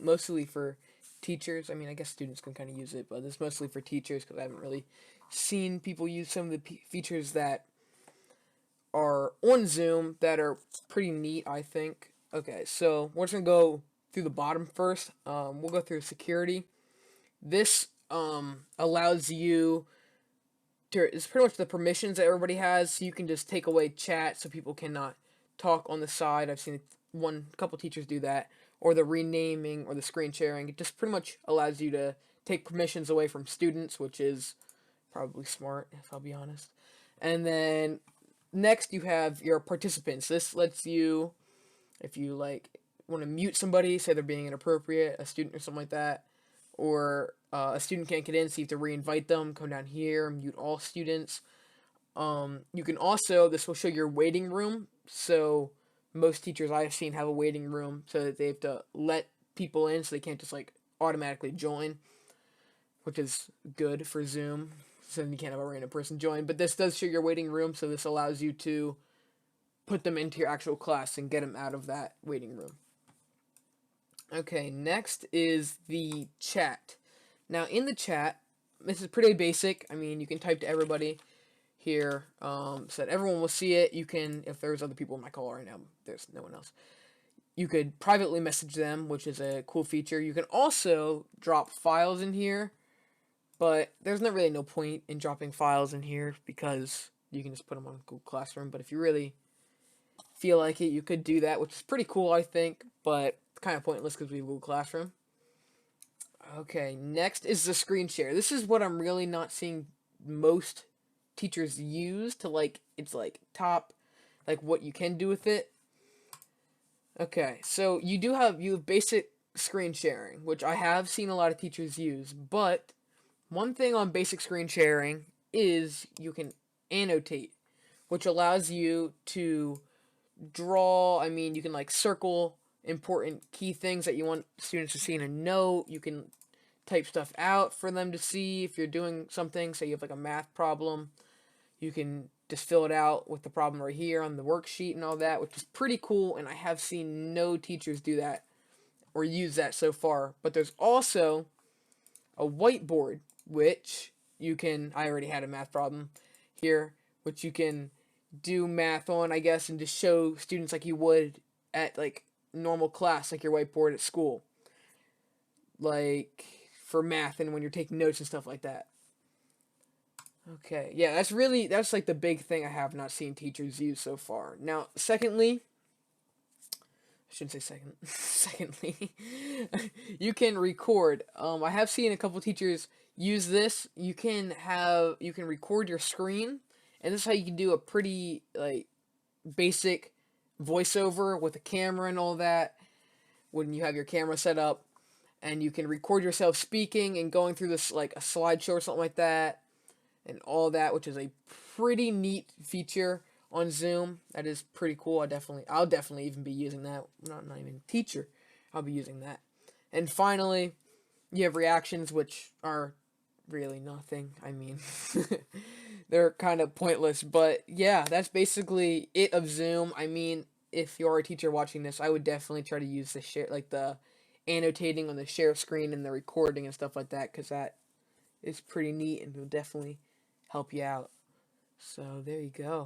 mostly for teachers. I mean, I guess students can kind of use it, but it's mostly for teachers because I haven't really seen people use some of the features that are on Zoom that are pretty neat, I think. Okay, so we're just gonna go through the bottom first. We'll go through security. This allows you to, it's pretty much the permissions that everybody has, so you can just take away chat so people cannot talk on the side. I've seen one couple teachers do that, or the renaming or the screen sharing. It just pretty much allows you to take permissions away from students, which is probably smart if I'll be honest. And then next you have your participants. This lets you, if you like want to mute somebody, say they're being inappropriate, a student or something like that, or a student can't get in, so you have to re-invite them, come down here, mute all students. You can also, this will show your waiting room, so most teachers I've seen have a waiting room so that they have to let people in so they can't just like automatically join, which is good for Zoom, so you can't have a random person join. But this does show your waiting room, so this allows you to put them into your actual class and get them out of that waiting room. Okay, next is the chat. Now in the chat, this is pretty basic. I mean, you can type to everybody here, so that everyone will see it. You can, if there's other people in my call right now, there's no one else. You could privately message them, which is a cool feature. You can also drop files in here, but there's not really no point in dropping files in here because you can just put them on Google Classroom. But if you really feel like it, you could do that, which is pretty cool, I think, but kind of pointless because we have Google Classroom. Okay, next is the screen share. This is what I'm really not seeing most teachers use to like, it's like top, like what you can do with it. Okay, so you have basic screen sharing, which I have seen a lot of teachers use, but one thing on basic screen sharing is you can annotate, which allows you to draw. I mean, you can like circle important key things that you want students to see in a note. You can type stuff out for them to see if you're doing something. Say you have like a math problem, you can just fill it out with the problem right here on the worksheet and all that, which is pretty cool. And I have seen no teachers do that or use that so far. But there's also a whiteboard, which you can, I already had a math problem here, which you can do math on, I guess, and just show students like you would at like normal class, like your whiteboard at school, like for math and when you're taking notes and stuff like that. Okay, yeah, that's like the big thing I have not seen teachers use so far. Now, secondly, I shouldn't say second. Secondly, you can record. I have seen a couple teachers use this. You can record your screen, and this is how you can do a pretty like basic voiceover with a camera and all that. When you have your camera set up, and you can record yourself speaking and going through this like a slideshow or something like that, and all that, which is a pretty neat feature on Zoom. That is pretty cool. I'll definitely even be using that. Not even teacher. I'll be using that. And finally, you have reactions, which are really nothing. I mean, they're kind of pointless. But yeah, that's basically it of Zoom. I mean, if you're a teacher watching this, I would definitely try to use the share, like the annotating on the share screen and the recording and stuff like that, because that is pretty neat and will definitely help you out. So there you go.